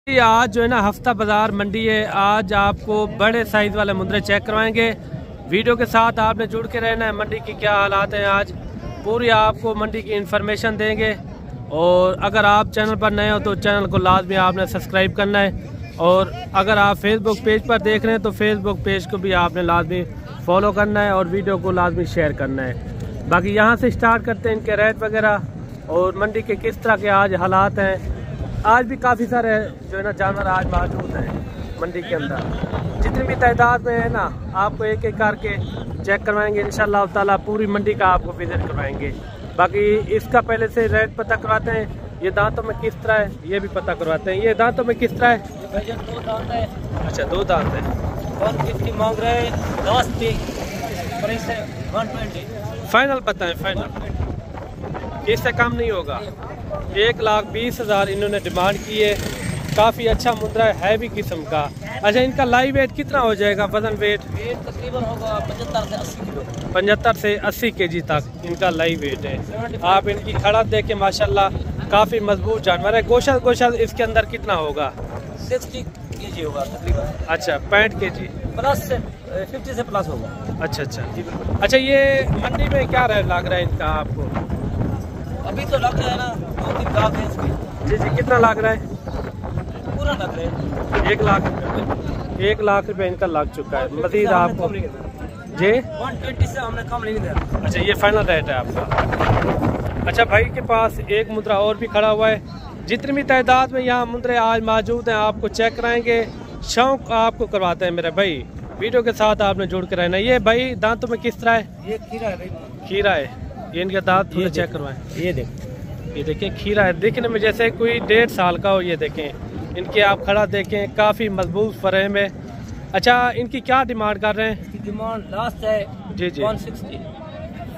आज जो है ना हफ्ता बाजार मंडी है। आज आपको बड़े साइज वाले मुंदरे चेक करवाएंगे। वीडियो के साथ आपने जुड़ के रहना है। मंडी की क्या हालात हैं आज पूरी आपको मंडी की इन्फॉर्मेशन देंगे। और अगर आप चैनल पर नए हो तो चैनल को लाजमी आपने सब्सक्राइब करना है। और अगर आप फेसबुक पेज पर देख रहे हैं तो फेसबुक पेज को भी आपने लाजमी फॉलो करना है और वीडियो को लाजमी शेयर करना है। बाकी यहाँ से स्टार्ट करते हैं इनके रेट वगैरह और मंडी के किस तरह के आज हालात हैं। आज भी काफ़ी सारे जो है ना जानवर आज मौजूद हैं मंडी के अंदर। जितनी भी तादाद में है ना आपको एक एक करके चेक करवाएंगे इंशाल्लाह ताला। पूरी मंडी का आपको विजिट करवाएंगे। बाकी इसका पहले से रेट पता करवाते हैं। ये दांतों में किस तरह है ये भी पता करवाते हैं। ये दांतों में किस तरह है? ये 2 दांत है। अच्छा 2 दांत है। 150 मांग रहे हैं। लास्ट पे प्राइस है 120। फाइनल बताएं फाइनल। इससे कम नहीं होगा। 1,20,000 इन्होंने डिमांड की है। काफ़ी अच्छा मुंद्रा है भी किस्म का। अच्छा इनका लाइव वेट कितना हो जाएगा? वजन वेट तकरीबन होगा 75 से 80 किलो। 75 से 80 kg तक इनका लाइव वेट है। आप इनकी खड़ा देखें माशाल्लाह काफ़ी मजबूत जानवर है। गोशत इसके अंदर कितना होगा? 60 kg होगा तकरीबन। अच्छा 65 kg प्लस से 50 से प्लस होगा। अच्छा अच्छा। अच्छा ये मंडी में क्या रेट लग रहा है इनका आपको? अभी तो लग रहा है ना 2-3 लाख है इसकी। जी जी कितना लग रहा है? पूरा लग रहा है 1 लाख रुपये। 1 लाख रुपये इनका लग चुका है। मजीद आपको जी 120 से हमने कम नहीं दिया। अच्छा ये फाइनल रेट है आपका। अच्छा भाई के पास एक मुद्रा और भी खड़ा हुआ है। जितनी भी तादाद में यहाँ मुद्रे आज मौजूद हैं आपको चेक कराएंगे। शौक आपको करवाते हैं मेरे भाई। वीडियो के साथ आपने जुड़ कर रहना। ये भाई दांतों में किस तरह है? ये खीरा है भाई। खीरा है। ये इनके दांत थोड़े चेक करवाएं। ये देखें खीरा है। देखने में जैसे कोई 1.5 साल का हो। ये देखें इनके आप खड़ा देखें काफ़ी मजबूत फ्रेम है। अच्छा इनकी क्या डिमांड कर रहे हैं? इसकी डिमांड लास्ट है जी जी 160।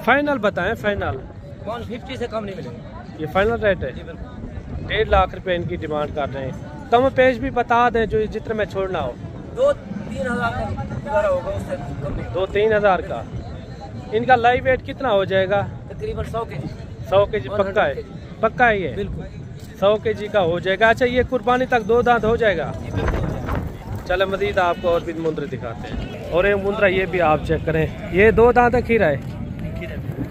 फाइनल बताएं फाइनल। 150 से कम नहीं मिलेगा। ये फाइनल रेट है। 1.5 लाख रुपए इनकी डिमांड कर रहे हैं। कम पेज भी बता दें जो जितने में छोड़ना हो। 2-3 हज़ार का होगा उससे कम नहीं। 2-3 हज़ार का। इनका लाइव वेट कितना हो जाएगा? तकरीबन 100 kg। 100 kg पक्का है? पक्का है ये बिल्कुल 100 kg का हो जाएगा। अच्छा ये कुर्बानी तक 2 दांत हो जाएगा। चलो मजीद आपको और भी मुंद्रे दिखाते हैं। और एक मुंद्रा ये भी आप चेक करें। ये 2 दांत है। खीरा है।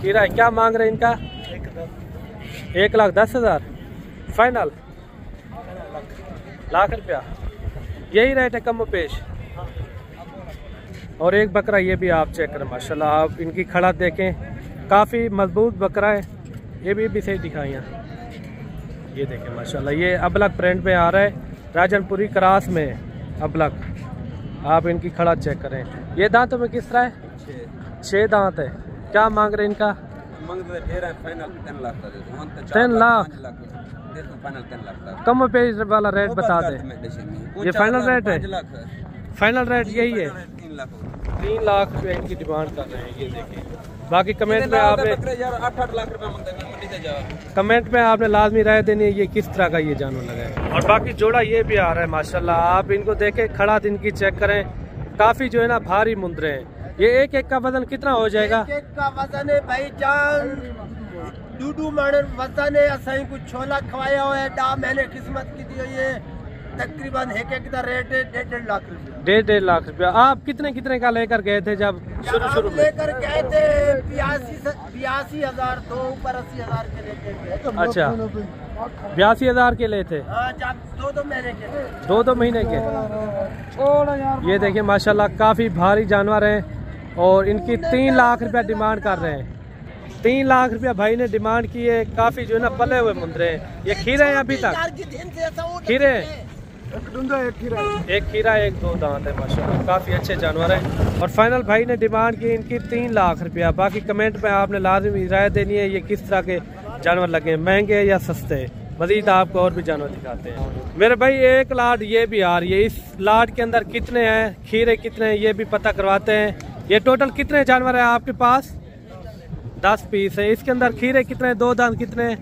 खीरा है। क्या मांग रहे हैं इनका? 1,10,000 फाइनल। लाख रुपया यही रेट है कम पेश। और एक बकरा ये भी आप चेक करें माशाल्लाह। आप इनकी खड़ा देखें काफ़ी मजबूत बकरा है। ये भी सही दिखाएं। ये देखें माशाल्लाह। ये अबलक प्रिंट में आ रहा है। राजनपुरी क्रॉस में अबलक। आप इनकी खड़ा चेक करें। ये दांतों में किस तरह है? 6 दांत है। क्या मांग रहे हैं इनका? 10 लाख। कम पेज वाला रेट बता दें। ये फाइनल रेट है। फाइनल रेट यही है। 3 लाख रुपए इनकी डिमांड कर रहे हैं। ये देखें। बाकी कमेंट में आपने 8-8 लाख रुपए कमेंट में आपने लाजमी राय देनी है ये किस तरह का ये जानवर लगा है। और बाकी जोड़ा ये भी आ रहा है माशाल्लाह। आप इनको देखें खड़ा इनकी चेक करें। काफी जो है ना भारी मुंद्रे हैं। ये एक का वजन कितना हो जाएगा? एक का वजन है भाई जान 2 मन वजन है। असाई कुछ छोला खवाया हुआ है। 2 महीने किस्मत की दी हुई है। तकरीबन एक का रेट है 1.5 लाख रुपया। 1.5 लाख रुपया। आप कितने का लेकर गए थे जब शुरू में? लेकर गए थे 82,000 तो ऊपर 80,000 के लेके गए। अच्छा 82,000 के ले थे। हाँ जब 2 महीने के 2 महीने के। ये देखिए माशाल्लाह काफी भारी जानवर हैं। और इनकी 3 लाख रुपया डिमांड कर रहे हैं। 3 लाख रुपया भाई ने डिमांड की है। काफी जो है ना पले हुए मुंद्रे हैं। ये खीरे हैं अभी तक? खीरे एक खीरा 1-2 दांत है माशाल्लाह। काफ़ी अच्छे जानवर हैं। और फाइनल भाई ने डिमांड की इनकी 3 लाख रुपया। बाकी कमेंट में आपने लाजमी राय देनी है ये किस तरह के जानवर लगे, महंगे या सस्ते। मजीद आपको और भी जानवर दिखाते हैं मेरे भाई। एक लाट ये भी आ रही है। इस लाट के अंदर कितने हैं खीरे कितने हैं ये भी पता करवाते हैं। ये टोटल कितने जानवर हैं आपके पास? 10 पीस है। इसके अंदर खीरे कितने? 2 दांत कितने?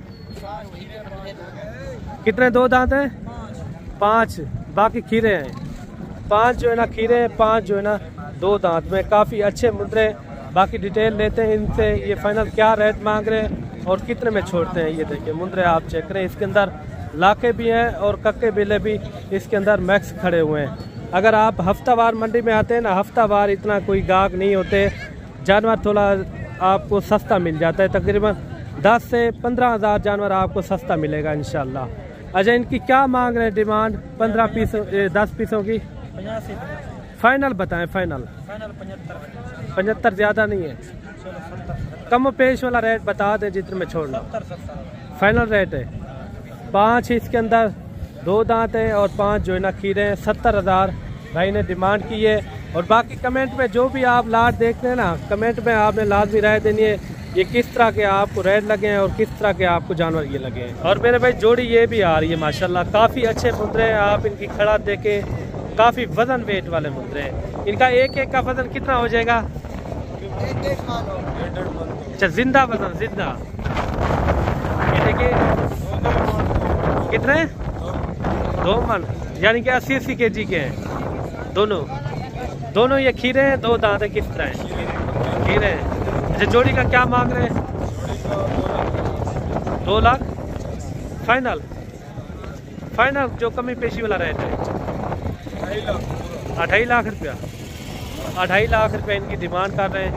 2 दांत हैं? 5। बाकी खीरे हैं। 5 जो है ना खीरे हैं। 5 जो है ना 2 दांत में। काफ़ी अच्छे मुद्रे। बाकी डिटेल लेते हैं इनसे। ये फाइनल क्या रेट मांग रहे हैं और कितने में छोड़ते हैं। ये देखिए मुद्रे आप चेक करें। इसके अंदर लाखे भी हैं और कक्के बिल्ले भी इसके अंदर मैक्स खड़े हुए हैं। अगर आप हफ्तावार मंडी में आते हैं ना, हफ्तावार इतना कोई गाहक नहीं होते, जानवर थोड़ा आपको सस्ता मिल जाता है। तकरीबन 10 से 15 हज़ार जानवर आपको सस्ता मिलेगा इंशाल्लाह। अच्छा, इनकी क्या मांग रहे हैं डिमांड? 15 पीस 10 पीसों की 85 फाइनल बताएं। फाइनल 75 ज़्यादा नहीं है, कम पेश वाला रेट बता दें जितने में छोड़ लो। फाइनल रेट है 5 इसके अंदर 2 दांत हैं और 5 जो है ना खीरे हैं। 70 हज़ार भाई ने डिमांड की है। और बाकी कमेंट में जो भी आप लाट देखते हैं ना, कमेंट में आपने लाजमी राय देनी है ये किस तरह के आपको रेट लगे हैं और किस तरह के आपको जानवर ये लगे हैं। और मेरे भाई जोड़ी ये भी आ रही है माशाल्लाह, काफ़ी अच्छे मुद्रे हैं। आप इनकी खड़ा देखें, काफ़ी वजन वेट वाले मुद्रे हैं। इनका एक का वजन कितना हो जाएगा? अच्छा, जिंदा वजन जिंदा। ये देखिए कितने? 2 मन, यानी कि 80 kg के हैं दोनों ये खीरे हैं। 2 दांत है। किस तरह है? खीरे हैं। अच्छा, जोड़ी का क्या मांग रहे हैं? 2 लाख फाइनल जो कमी पेशी वाला रेट है 2.5 लाख रुपया। 2.5 लाख रुपया इनकी डिमांड कर रहे हैं।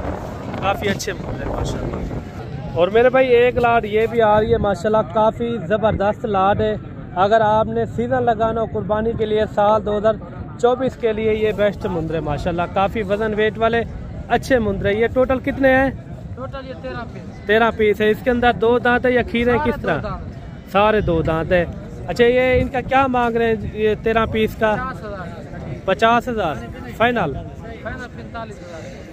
काफ़ी अच्छे मुद्दे माशाल्लाह। और मेरे भाई एक लाट ये भी आ रही है माशाल्लाह, काफ़ी ज़बरदस्त लाट है। अगर आपने सीज़न लगाना हो कुर्बानी के लिए साल 2024 के लिए, ये बेस्ट मुंद्रे माशाल्लाह, काफ़ी वजन वेट वाले अच्छे मुंद्रे। ये टोटल कितने हैं? टोटल ये 13 पीस है। इसके अंदर 2 दांत है या खीरे किस तरह? सारे 2 दांत है। अच्छा, ये इनका क्या मांग रहे हैं? ये 13 पीस का 50 हज़ार फाइनल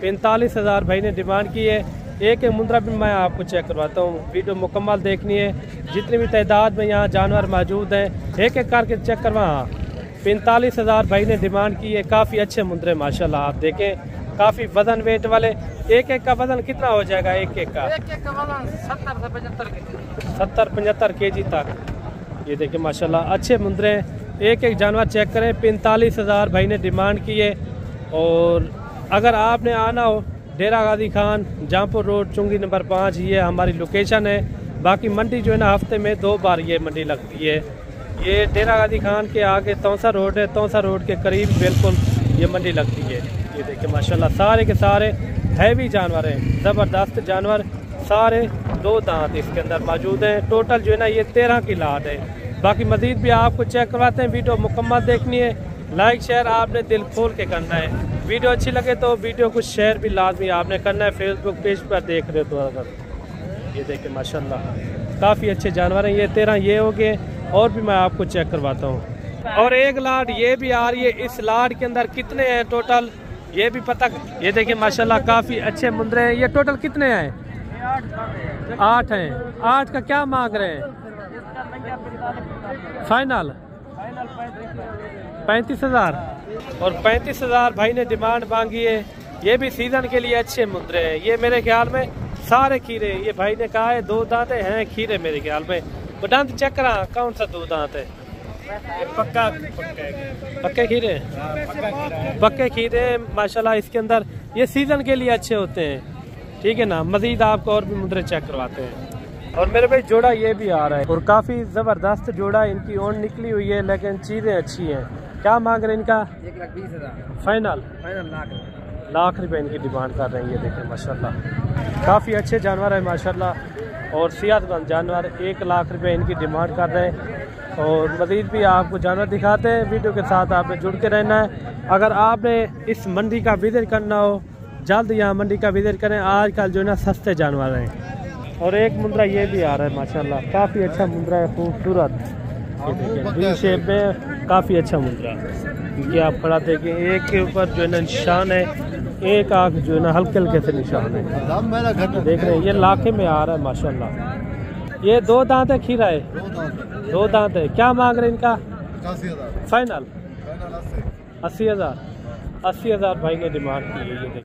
45 हज़ार भाई ने डिमांड की है। एक मुंद्रा भी मैं आपको चेक करवाता हूँ, वीडियो मुकम्मल देखनी है। जितनी भी तादाद में यहाँ जानवर मौजूद हैं एक करके चेक करवा। 45 हज़ार भाई ने डिमांड की है। काफ़ी अच्छे मुंद्रे माशाल्लाह, आप देखें, काफ़ी वजन वेट वाले। एक का वजन कितना हो जाएगा? एक का वजन 70-75 kg तक। ये देखिए माशाल्लाह अच्छे मुंद्रे हैं। एक जानवर चेक करें। 45 हज़ार भाई ने डिमांड की है। और अगर आपने आना हो, डेरा गाजी खान, जहाँपुर रोड, चुंगी नंबर 5, ये हमारी लोकेशन है। बाकी मंडी जो है ना हफ्ते में 2 बार ये मंडी लगती है। ये डेरा गाजी खान के आगे तौसा रोड है, तौसा रोड के करीब बिल्कुल ये मंडी लगती है। ये देखिए माशाल्लाह सारे के सारे हैवी जानवर हैं, ज़बरदस्त जानवर। सारे 2 दांत इसके अंदर मौजूद हैं। टोटल जो है ना ये 13 की लाट है। बाकी मज़ीद भी आपको चेक करवाते हैं। वीडियो मुकम्मल देखनी है, लाइक शेयर आपने दिल खोल के करना है। वीडियो अच्छी लगे तो वीडियो को शेयर भी लाजमी आपने करना है। फेसबुक पेज पर देख रहे हो तो अगर ये देखिए माशाल्लाह काफ़ी अच्छे जानवर हैं। ये 13 ये हो गए और भी मैं आपको चेक करवाता हूँ। और एक लाट ये भी आ रही है। इस लाट के अंदर कितने हैं टोटल ये भी पता। ये देखिए माशाल्लाह काफ़ी अच्छे मुंद्रे हैं। ये टोटल कितने हैं? 8 हैं। 8 का क्या मांग रहे हैं? फाइनल 35 हज़ार। और 35 हज़ार भाई ने डिमांड मांगी है। ये भी सीजन के लिए अच्छे मुंद्रे हैं। ये मेरे ख्याल में सारे खीरे, ये भाई ने कहा है 2 दांत हैं खीरे मेरे ख्याल में। दांत चेक करा कौन सा 2 दांत है? पक्के खीरे, पक्के खीरे माशाल्लाह। इसके अंदर ये सीजन के लिए अच्छे होते हैं, ठीक है ना। मजीद आपको और भी मुंद्रे चेक करवाते हैं। और मेरे भाई जोड़ा ये भी आ रहा है और काफ़ी ज़बरदस्त जोड़ा। इनकी ओन निकली हुई है लेकिन चीज़ें अच्छी हैं। क्या मांग रहे हैं इनका? 1,20,000 फाइनल लाख रुपए इनकी डिमांड कर रहे हैं। ये देखें माशाल्लाह काफ़ी अच्छे जानवर है माशाल्लाह और सेहतमंद जानवर। 1 लाख रुपए इनकी डिमांड कर रहे हैं। और मज़ीद भी आपको जानवर दिखाते हैं। वीडियो के साथ आपने जुड़ के रहना है। अगर आपने इस मंडी का विजिट करना हो, जल्द यहाँ मंडी का विजिट करें। आजकल जो है ना सस्ते जानवर हैं। और एक मुंद्रा ये भी आ रहा है माशाल्लाह, काफ़ी अच्छा मुंद्रा है, खूबसूरत। ये देखिए डी शेप में काफ़ी अच्छा मुंद्रा है। ये आप खड़ा देखें, एक के ऊपर जो है ना निशान है, एक आँख जो है ना हल्के हल्के से निशान है। देख रहे हैं ये लाखे में आ रहा है माशाल्लाह। ये 2 दांत है खीरा है, 2 दांत है। क्या मांग रहे हैं इनका? 85,000 फाइनल 80 हज़ार। 80 हज़ार भाई ने डिमांड की है। ये